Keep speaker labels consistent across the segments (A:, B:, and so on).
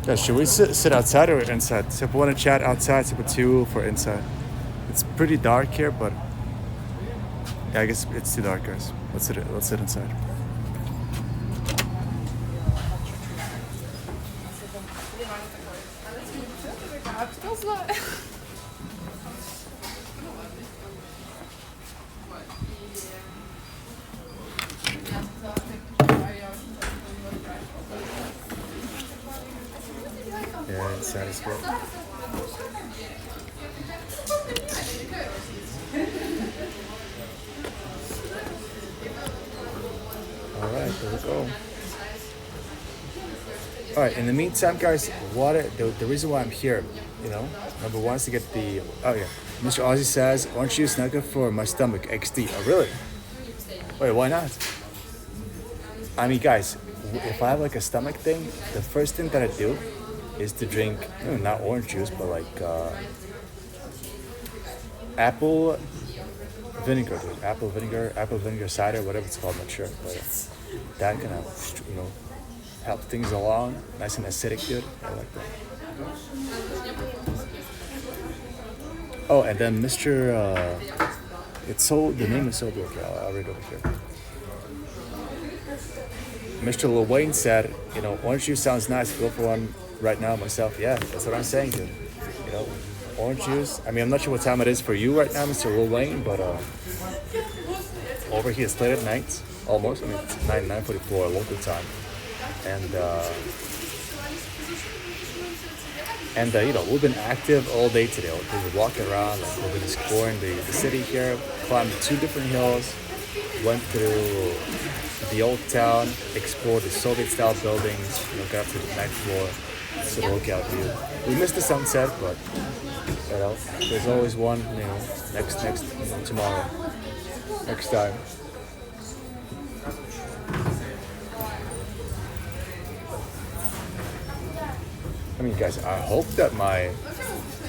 A: Yeah, should we sit outside or inside? Step 1 to chat outside, step 2 for inside. It's pretty dark here, but yeah, I guess it's too dark, guys. Let's sit inside. Yeah, inside is good. All right, there we go. All right, in the meantime, guys, the reason why I'm here, number 1 is to get the, Mr. Ozzy says, orange juice not good for my stomach, XD. Oh, really? Wait, why not? I mean, guys, if I have like a stomach thing, the first thing that I do is to drink, not orange juice, but like apple vinegar, dude. Apple vinegar cider, whatever it's called, I'm not sure. But that kind of, help things along. Nice and acidic, dude. I like that. Oh, and then Mr. The name is so big. I'll read it over here. Mr. Lil Wayne said, orange juice sounds nice. Go for one right now myself. Yeah, that's what I'm saying, dude. Orange juice. I mean, I'm not sure what time it is for you right now, Mr. Lil Wayne, but over here it's late at night, almost. I mean, it's 9:44 local time, and we've been active all day today. We've been walking around, we've been exploring the city here, climbed 2 different hills, went through the old town, explored the Soviet-style buildings, got up to the 9th floor, so the lookout view. We missed the sunset, but there's always one, next tomorrow, next time. I mean, guys, I hope that my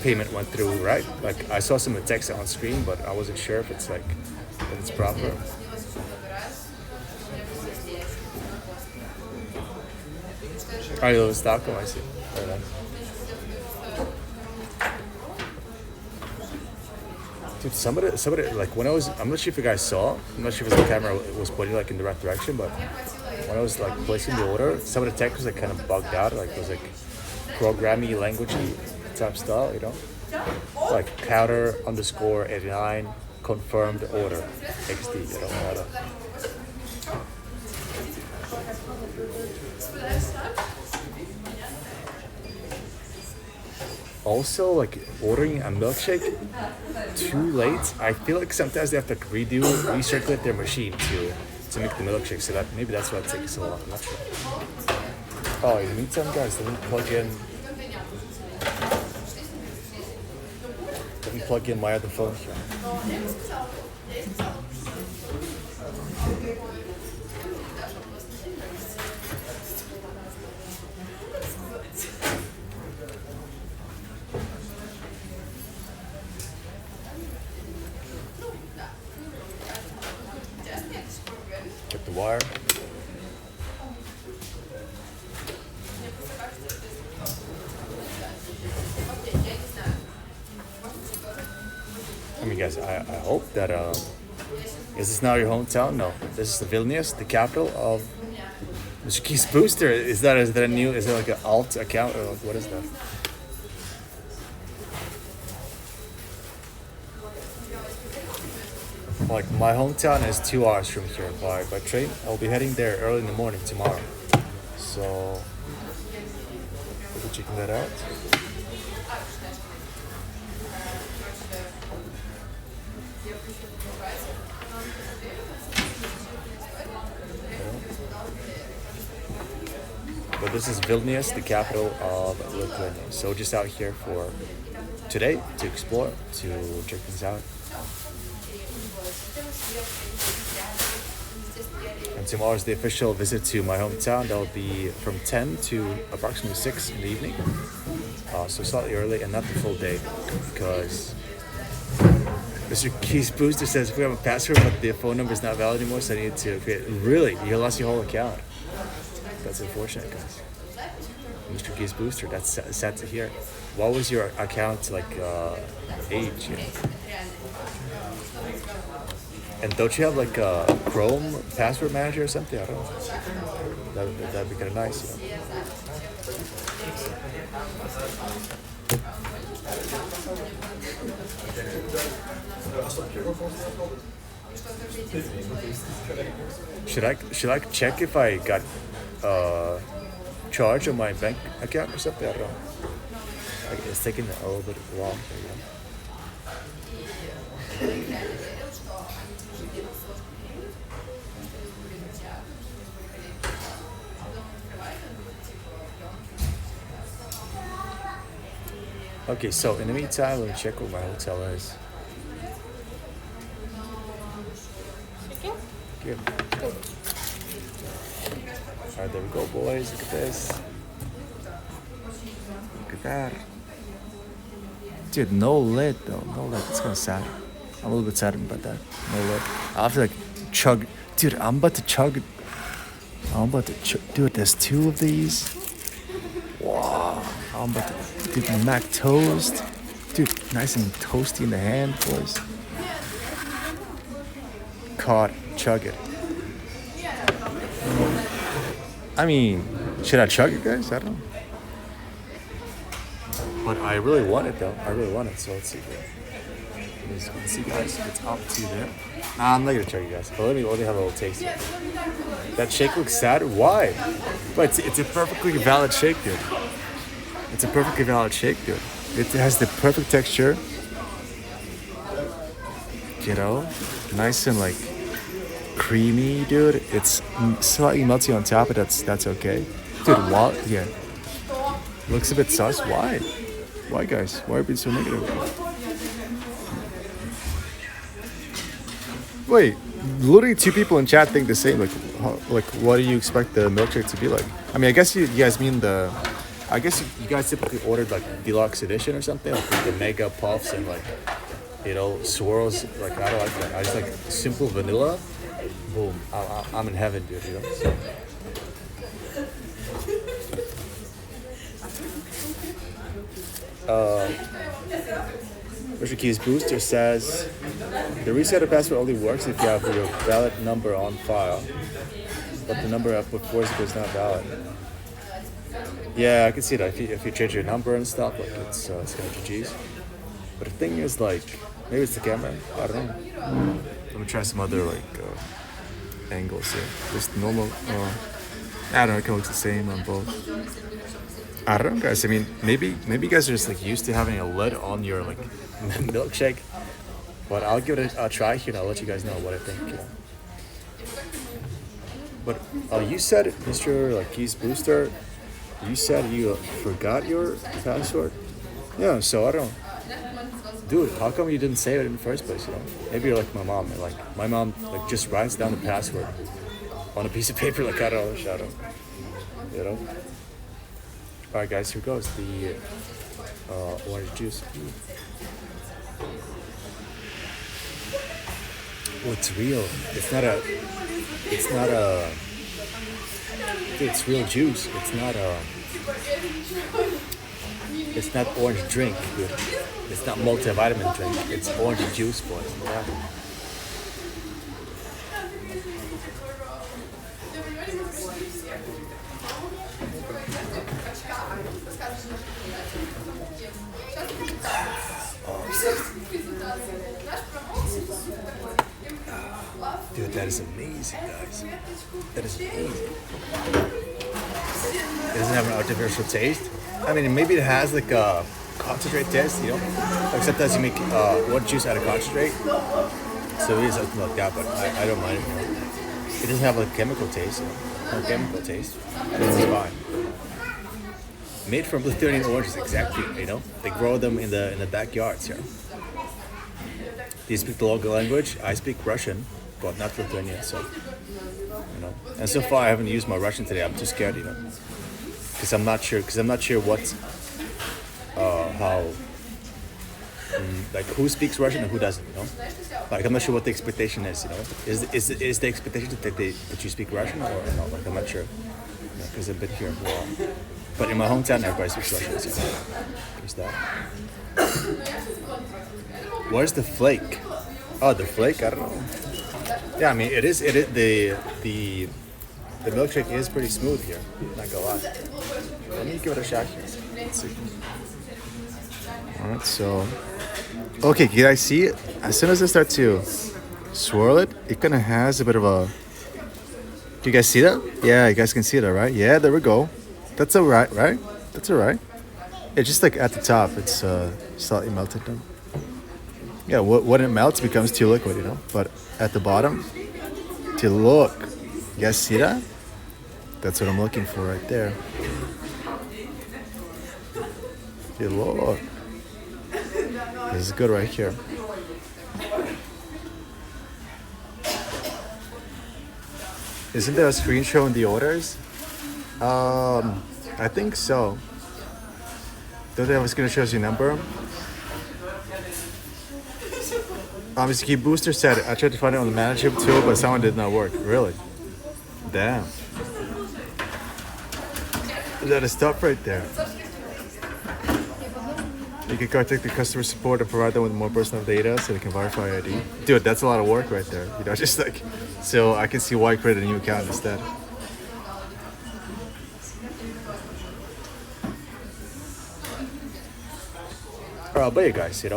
A: payment went through right. Like, I saw some text on screen, but I wasn't sure if it's proper. Oh, you live in Stockholm, I see. Very nice. Dude, somebody, like when I'm not sure if you guys saw, I'm not sure if the camera was pointing in the right direction, but when I was placing the order, some of the text was kind of bugged out, it was programming languagey type style, like counter _89 confirmed order XD, all that. Also, ordering a milkshake too late, I feel like sometimes they have to recirculate their machine to make the milkshake, so maybe that's why it takes so long, I'm not sure. Oh, in the meantime, guys, let me plug in my other phone here. Get the wire. I mean, guys, I hope that is this now your hometown? No, this is the Vilnius, the capital of Mr. Keith's Booster. Is that a new? Is it like an alt account or what is that? Like, my hometown is 2 hours from here by train. I'll be heading there early in the morning tomorrow. So we'll be checking that out. But this is Vilnius, the capital of Lituania. So just out here for today to explore, to check things out. And tomorrow is the official visit to my hometown. That will be from 10 to approximately 6 in the evening. So slightly early and not the full day because Mr. Keys Booster says, we have a password, but the phone number is not valid anymore, so I need to create. Really? You lost your whole account. That's unfortunate, guys. Mr. Keys Booster, that's sad to hear. What was your account like age? You know? And don't you have like a Chrome password manager or something? I don't know. That'd be kind of nice, you know? Should I check if I got charge on my bank account or something? I don't know. Like, it's taking a little bit long. Okay, so in the meantime, let me check what my hotel is. Good. Alright, there we go, boys. Look at this. Look at that. Dude, no lid though. No lid. It's kind of sad. I'm a little bit sad about that. No lid. I have to like chug. Dude, I'm about to chug. Dude, there's two of these. Wow. I'm about to. Dude, Mac toast. Dude, nice and toasty in the hand, boys. Caught. Chug it. I mean, should I chug it, guys? I don't know. But I really want it, though. I really want it, so let's see. Let's see, guys. It's up to there. Nah, I'm not gonna chug it, guys. But let me have a little taste. That shake looks sad. Why? But it's a perfectly valid shake, dude. It's a perfectly valid shake, dude. It has the perfect texture. You know? Nice and, like, creamy, dude. It's slightly melty on top, but that's okay. Dude, what? Yeah. Looks a bit sus. Why? Why, guys? Why are you being so negative? Wait, literally two people in chat think the same. Like, what do you expect the milkshake to be like? I mean, I guess you guys mean the. I guess you guys typically ordered like deluxe edition or something, like the mega puffs and like, you know, swirls. Like I don't like that. I just like simple vanilla. Boom, I'm in heaven, dude. You know. So. Mr. Keys Booster says the resetter password only works if you have your valid number on file, but the number I put forward is not valid. Yeah, I can see that. If you change your number and stuff, like it's gonna GG's. But the thing is, like, maybe it's the camera. I don't know. Let me try some other like angles here. Just normal. I don't know. It kind of looks the same on both. I don't know, guys. I mean, maybe you guys are just like used to having a lid on your like milkshake. But I'll give it a try here and I'll let you guys know what I think. You know. But you said, Mr. like Keys Booster, you said you forgot your password. Yeah, so I don't know. Dude, how come you didn't save it in the first place? You know, maybe you're like my mom. And, like my mom, like just writes down the password on a piece of paper. Like I don't know, shadow. You know. All right, guys. Here goes the orange juice. Oh, it's real. It's not a. Dude, it's real juice. It's not orange drink, dude. It's not multivitamin drink. It's orange juice, boys. Yeah. Dude, that is amazing, guys. That is amazing. It doesn't have an artificial taste. I mean, maybe it has like a concentrate taste, you know? Like sometimes you make orange juice out of concentrate. So it is something like that, but I don't mind it. You know? It doesn't have like chemical taste, you know? No chemical taste. It's fine. Made from Lithuanian oranges, exactly, you know? They grow them in the backyards here. Do you speak the local language? I speak Russian, but not Lithuanian, so, you know. And so far I haven't used my Russian today. I'm too scared, you know. Because I'm not sure what, like who speaks Russian and who doesn't, Like I'm not sure what the expectation is, Is the expectation that you speak Russian or not? Like I'm not sure, because I've been here for a while. But in my hometown, everybody speaks Russian. So there's that. Where's the flake? Oh, the flake? I don't know. Yeah, I mean it is. The milkshake is pretty smooth here. Not gonna lie. Let me give it a shot here. Let's see. All right, so okay, can I see it? As soon as I start to swirl it, it kind of has a bit of a. Do you guys see that? Yeah, you guys can see that, right? Yeah, there we go. That's all right, right? That's all right. It's just like at the top, it's slightly melted down. Yeah, when it melts, it becomes too liquid, But at the bottom, look. You guys see that? That's what I'm looking for right there. Look. This is good right here. Isn't there a screen showing the orders? I think so. Don't they have a screen that shows your number? Mr. Key Booster said, I tried to find it on the management tool, but someone did not work. Really? Damn. That is tough right there. You can contact the customer support and provide them with more personal data so they can verify ID. Dude, that's a lot of work right there. Just like, so I can see why I created a new account instead. But yeah, guys, they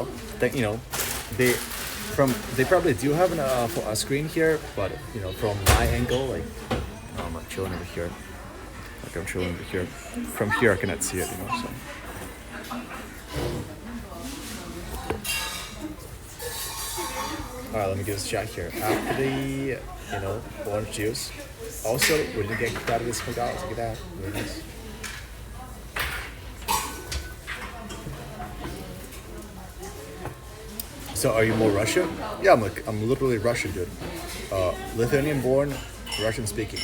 A: probably do have a screen here, but from my angle, like, I'm not chilling over here. Like I'm chilling over here. From here, I cannot see it, So. All right, let me give this a shot here. After the, orange juice. Also, we didn't get kicked out of this McDonald's. Look at that. Very nice. So, are you more Russian? Yeah, I'm literally Russian, dude. Lithuanian-born, Russian-speaking,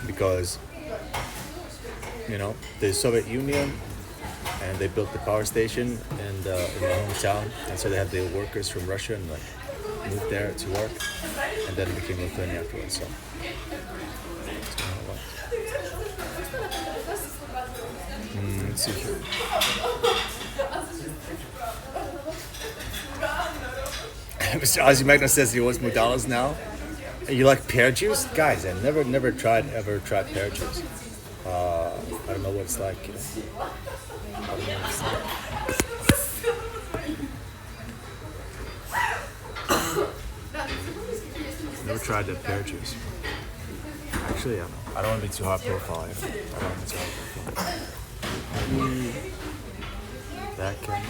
A: because, the Soviet Union, and they built the power station in my hometown, and so they had the workers from Russia and moved there to work, and then it became Lithuania afterwards. So. Let's see here. Mr. Ozzy Magna says he wants McDonald's now. You like pear juice? Guys, I never tried pear juice. I don't know what it's like. I don't know what it's like. Never tried the pear juice. Actually, I don't want to be too high profile. Maybe that can.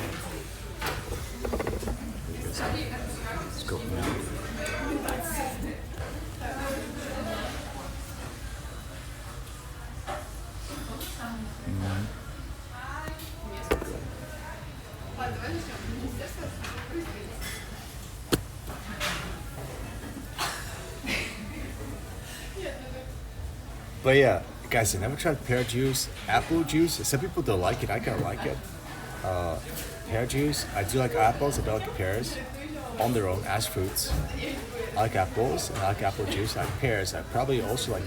A: Let's go. But yeah, guys, I never tried pear juice, apple juice. Some people don't like it. I kind of like it. Pear juice. I do like apples. I don't like pears on their own as fruits. I like apples and I like apple juice. I like pears. I probably also like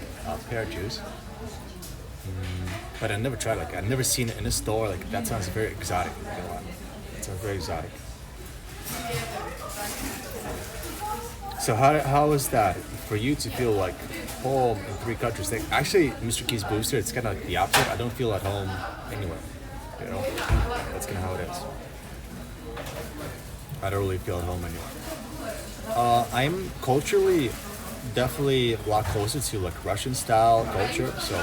A: pear juice. But I never tried. Like I've never seen it in a store. Like that sounds very exotic. That sounds very exotic. So how is that for you to feel like home in 3 countries? Like, actually, Mr. Key's Booster, it's kind of like the opposite. I don't feel at home anywhere. That's kind of how it is. I don't really feel at home anywhere. I'm culturally definitely a lot closer to like Russian style culture. So,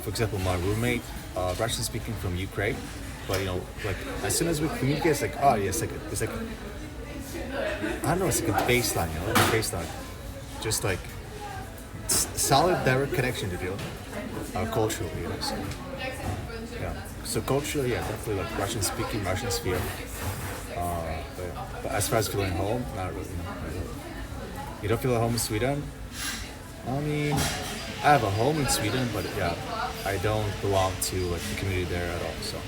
A: for example, my roommate, Russian speaking from Ukraine, but like as soon as we communicate, it's like, oh yeah, it's like I don't know, it's like a baseline, like a baseline, just like solid direct connection to do culturally, So, yeah. So culturally, yeah, definitely like Russian speaking, Russian sphere. But as far as feeling home, not really. You don't feel at home in Sweden? I mean, I have a home in Sweden, but yeah, I don't belong to like the community there at all. So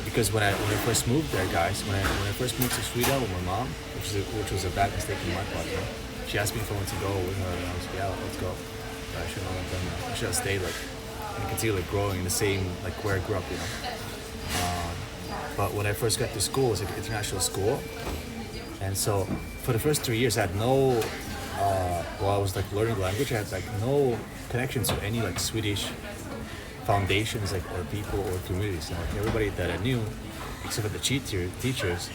A: because when I first moved there, guys, when I first moved to Sweden with my mom, which was a bad mistake on my part, you know. She asked me if I wanted to go with her, and I was like, yeah, let's go. But I should not have done that. I should have stayed like and continue like growing in the same like where I grew up, you know. But when I first got to school, it was like an international school, and so for the first 3 years, I had no. While I was like learning the language, I had like no connection to any like Swedish foundations like or people or communities. You know, like everybody that I knew, except for the teachers,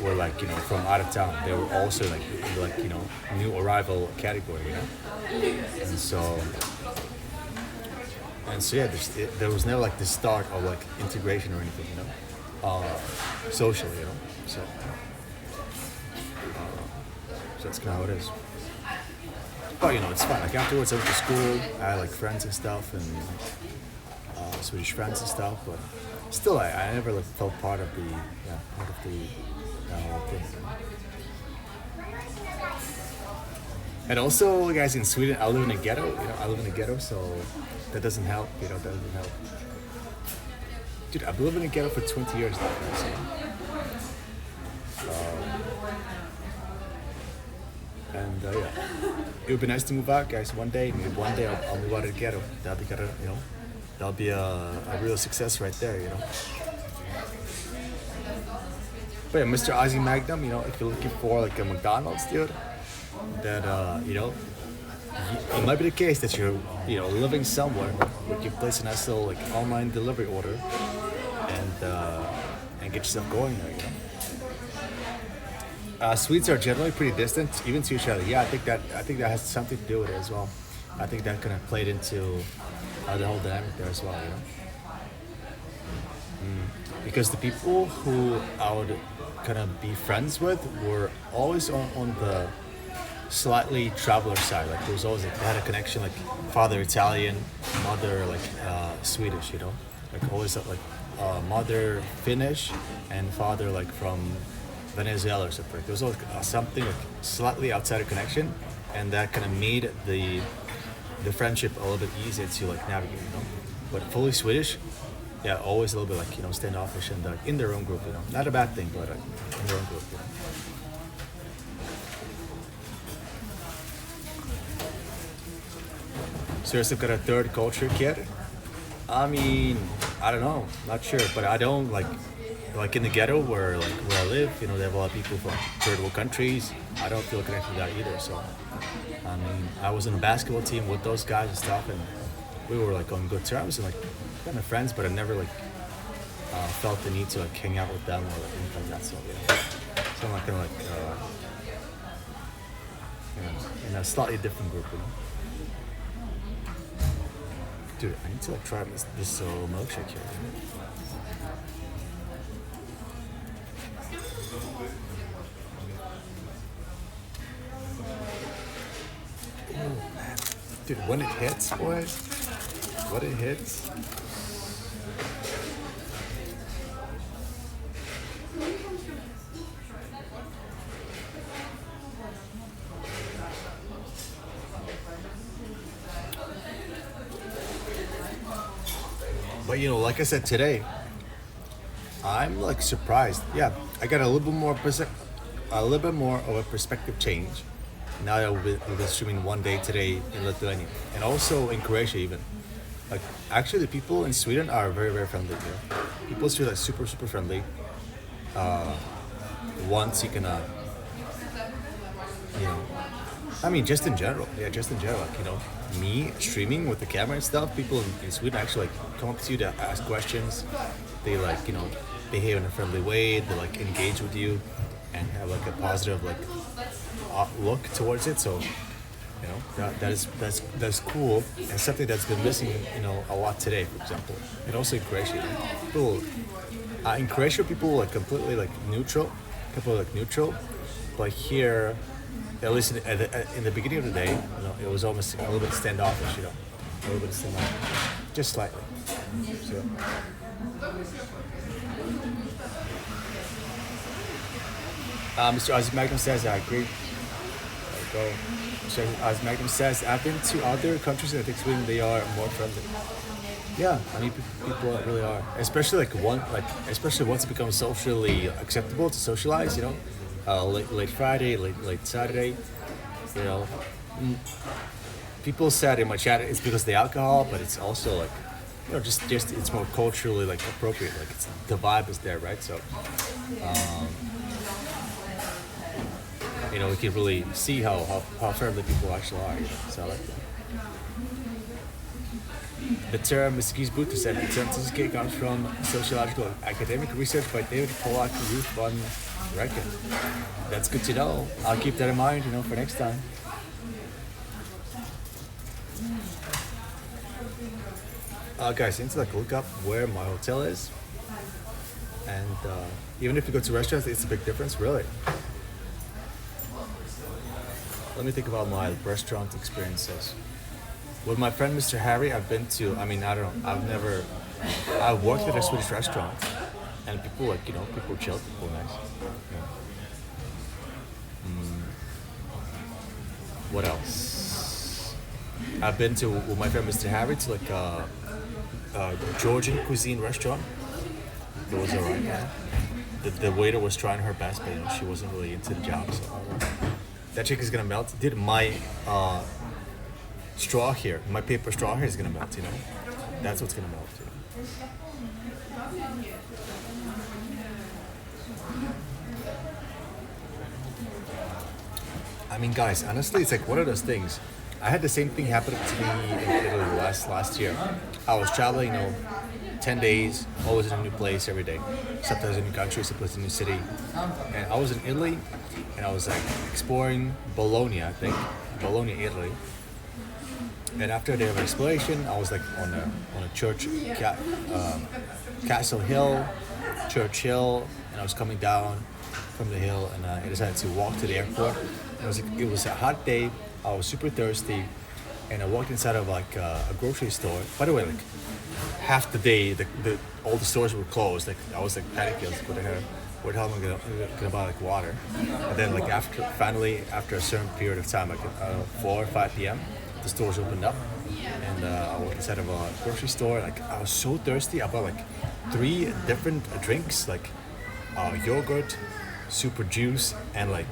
A: were like from out of town. They were also like in the, like new arrival category, you know. And so yeah, there was never like the start of like integration or anything, you know, socially, you know. So that's kind of how it is. But it's fun. Like afterwards, I went to school. I had like friends and stuff, and Swedish friends and stuff. But still, I never like felt part of the whole thing. And also, guys, in Sweden, I live in a ghetto. I live in a ghetto, so that doesn't help. That doesn't help. Dude, I've been living in a ghetto for 20 years now. So. And yeah, it would be nice to move out, guys. One day, maybe one day I'll move out of the ghetto. That'll be a real success right there, you know. But yeah, Mr. Ozzy Magnum, if you're looking for like a McDonald's, dude, that it might be the case that you're living somewhere where you can place a nice little like online delivery order and get yourself going there, you know. Swedes are generally pretty distant, even to each other. Yeah, I think that has something to do with it as well. I think that kind of played into the whole dynamic there as well, you know. Because the people who I would kind of be friends with were always on the slightly traveler side. Like there was always like they had a connection, like father Italian, mother like Swedish, you know. Like always like mother Finnish and father like from Venezuela or something. There was always something like slightly outside of connection, and that kind of made the friendship a little bit easier to like navigate, you know. But fully Swedish, yeah, always a little bit like standoffish and like in their own group, you know. Not a bad thing, but in their own group, you know. So you've got a third culture kid? I mean, I don't know, not sure, but I don't like in the ghetto where I live, they have a lot of people from third world countries. I don't feel connected to that either. So, I mean, I was in a basketball team with those guys and stuff, and we were like on good terms and like kind of friends, but I never like felt the need to like hang out with them or like anything like that. So yeah, so I'm like kind of like in a slightly different group, you know. Dude, I need to like try this milkshake here. Dude, when it hits, boys, when it hits. But like I said today, I'm like surprised. Yeah, I got a little bit more of a perspective change. Now that we've been streaming one day today in Lithuania and also in Croatia even. Like actually the people in Sweden are very, very friendly, you know. People in Sweden are super, super friendly. Once you can, I mean just in general, like, me streaming with the camera and stuff, people in Sweden actually like come up to you to ask questions. They like, behave in a friendly way, they like engage with you and have like a positive like look towards it. So that's cool and something that's been missing a lot today, for example. And also in Croatia, in Croatia people like completely like neutral, but here at least in the beginning of the day, it was almost a little bit standoffish, just slightly. So Mr. Ozzy Magnum says, I agree. Mr. Ozzy Magnum says, I've been to other countries and I think Sweden, they are more friendly.
B: Yeah, I mean, people really are, especially especially once it becomes socially acceptable to socialize. Late Friday, late Saturday. You know, people said in my chat it's because of the alcohol, but it's also like, just it's more culturally like appropriate. Like it's the vibe is there, right? So, we can really see how friendly people actually are. So I like that. The term "excuse Buddha" said the term "certificate" comes from sociological academic research by David Pollack, Ruth Von Recken. That's good to know. I'll keep that in mind, for next time. Guys, I need to look up where my hotel is, and even if you go to restaurants, it's a big difference, really. Let me think about my restaurant experiences. With my friend Mr. Harry, I've been to, I don't know, I've worked at a Swedish restaurant, and people people chill, people nice. Yeah. What else? I've been to, with my friend Mr. Harry, to a Georgian cuisine restaurant. It was alright, yeah. The waiter was trying her best, but she wasn't really into the job, so I don't know. That chick is gonna melt. Dude, my straw here, my paper straw here is gonna melt, That's what's gonna melt, I mean, guys, honestly, it's like one of those things. I had the same thing happen to me in Italy last year. I was traveling, 10 days, always in a new place every day. Sometimes a new country, sometimes a new city. And I was in Italy, and I was exploring Bologna, I think. Bologna, Italy. And after a day of exploration, I was on a church, Castle Hill, Church Hill, and I was coming down from the hill, and I decided to walk to the airport. It was a hot day. I was super thirsty, and I walked inside of a grocery store. By the way, half the day, all the stores were closed. I was panicking. I was where the hell am I gonna buy water? And then after a certain period of time, 4 or 5 p.m., the stores opened up, and I walked inside of a grocery store. I was so thirsty. I bought 3 different drinks, yogurt, super juice, and a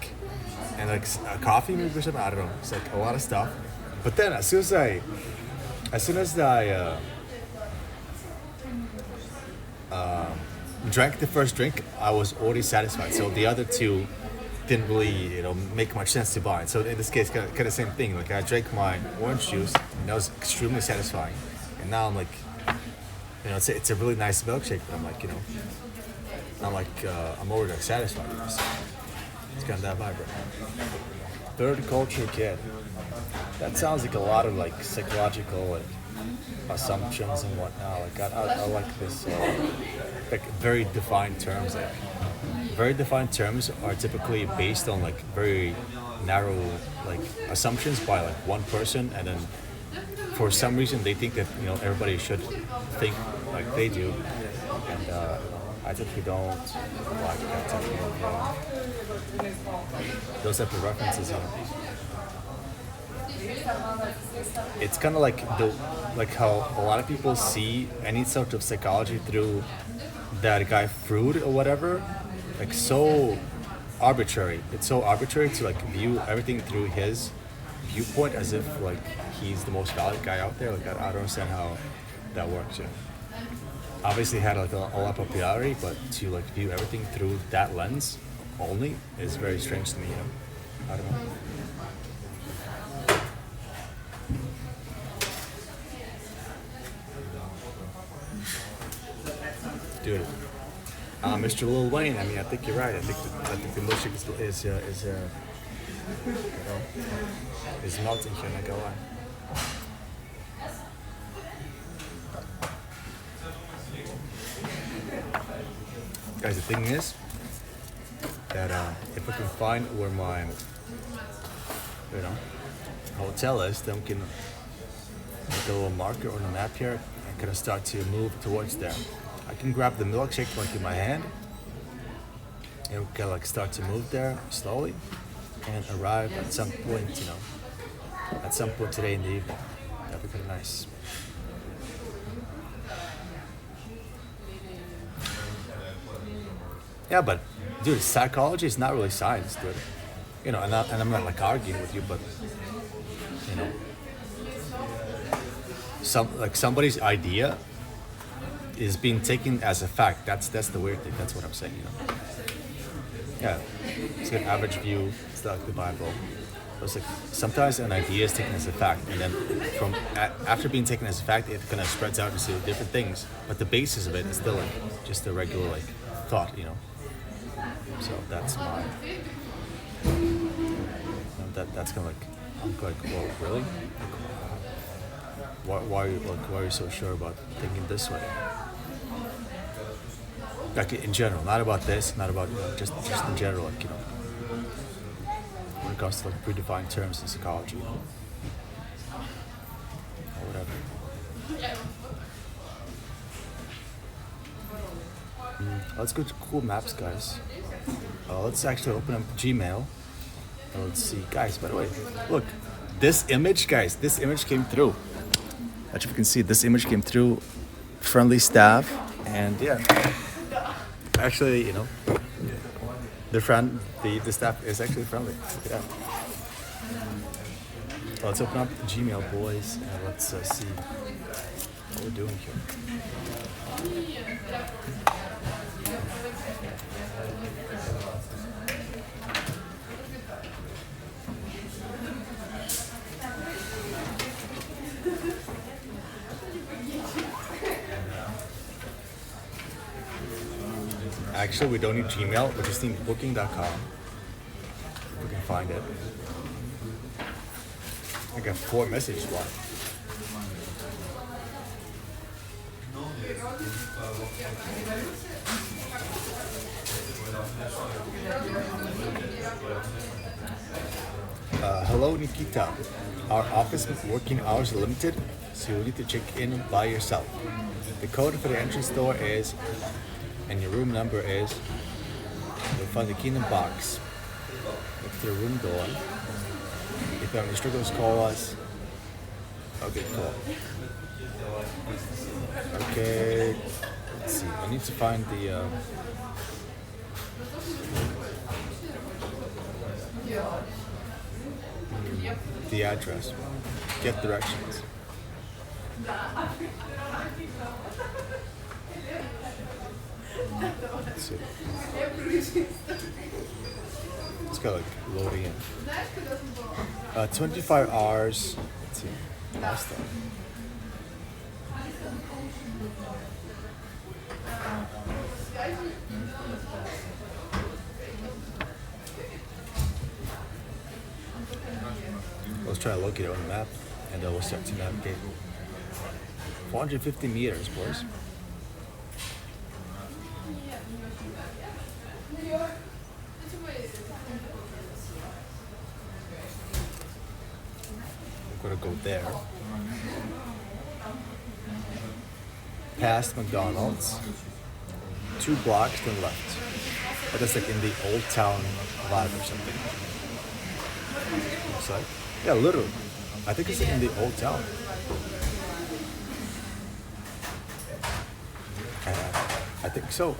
B: coffee maybe or something. I don't know. It's a lot of stuff. But then as soon as I drank the first drink, I was already satisfied. So the other 2 didn't really, make much sense to buy. So in this case, kind of the same thing. I drank my orange juice, and that was extremely satisfying. And now I'm it's a really nice milkshake, but I'm already satisfied with this. It's kind of that vibe, right? Third culture kid. That sounds like a lot of psychological assumptions and whatnot. I like this very defined terms. Very defined terms are typically based on very narrow assumptions by one person, and then for some reason they think that everybody should think like they do, and I typically don't like that type of those type of references. It's kind of how a lot of people see any sort of psychology through that guy Freud or whatever. So arbitrary. It's so arbitrary to view everything through his viewpoint as if he's the most valid guy out there. I don't understand how that works. Obviously had a lot of popularity, but to view everything through that lens only is very strange to me. I don't know. Dude. Mr. Lil Wayne, I think you're right. I think the milkshake is melting here, not gonna lie. Guys, the thing is that if I can find where my hotel is, then we can make a little marker on the map here and kind of start to move towards there. I can grab the milkshake in my hand and we can start to move there slowly and arrive at some point, today in the evening. That'd be kind of nice. Yeah, but dude, psychology is not really science, dude. You know, and I'm not like arguing with you, but you know, somebody's idea is being taken as a fact. That's the weird thing. That's what I'm saying. You know. Yeah, it's an average view. It's like the Bible. But it's like sometimes an idea is taken as a fact, and then after being taken as a fact, it kind of spreads out into different things. But the basis of it is still like just a regular like thought. You know. So that's my. That's kind of like I'm like, well, really? Why are you so sure about thinking this way? Like in general, not about this, not about just in general, like when it comes to like predefined terms in psychology, or whatever. Let's go to cool maps, guys. Let's actually open up Gmail. Let's see, guys. By the way, look, this image, guys. This image came through. As you can see, this image came through. Friendly staff, and yeah. Actually, the staff is actually friendly. Yeah. So let's open up Gmail, boys, and let's see what we're doing here. Actually, we don't need Gmail. We just need booking.com. If we can find it. I got 4 messages. Why? Hello, Nikita. Our office working hours are limited, so you need to check in by yourself. The code for the entrance door is, and your room number is, you'll find the key in the box next to the room door. If you have any struggles, call us. Okay, cool. Okay, let's see. I need to find the address. Get directions. Let's see. It's got like loading in. 25 hours. Let's see. Last time. Let's try to locate it on the map, and we'll start to navigate. 450 meters, boys. We're gonna go there. Past McDonald's. 2 blocks to the left. But that's like in the old town vibe or something. Looks like. Yeah, literally. I think it's in the old town. I think so.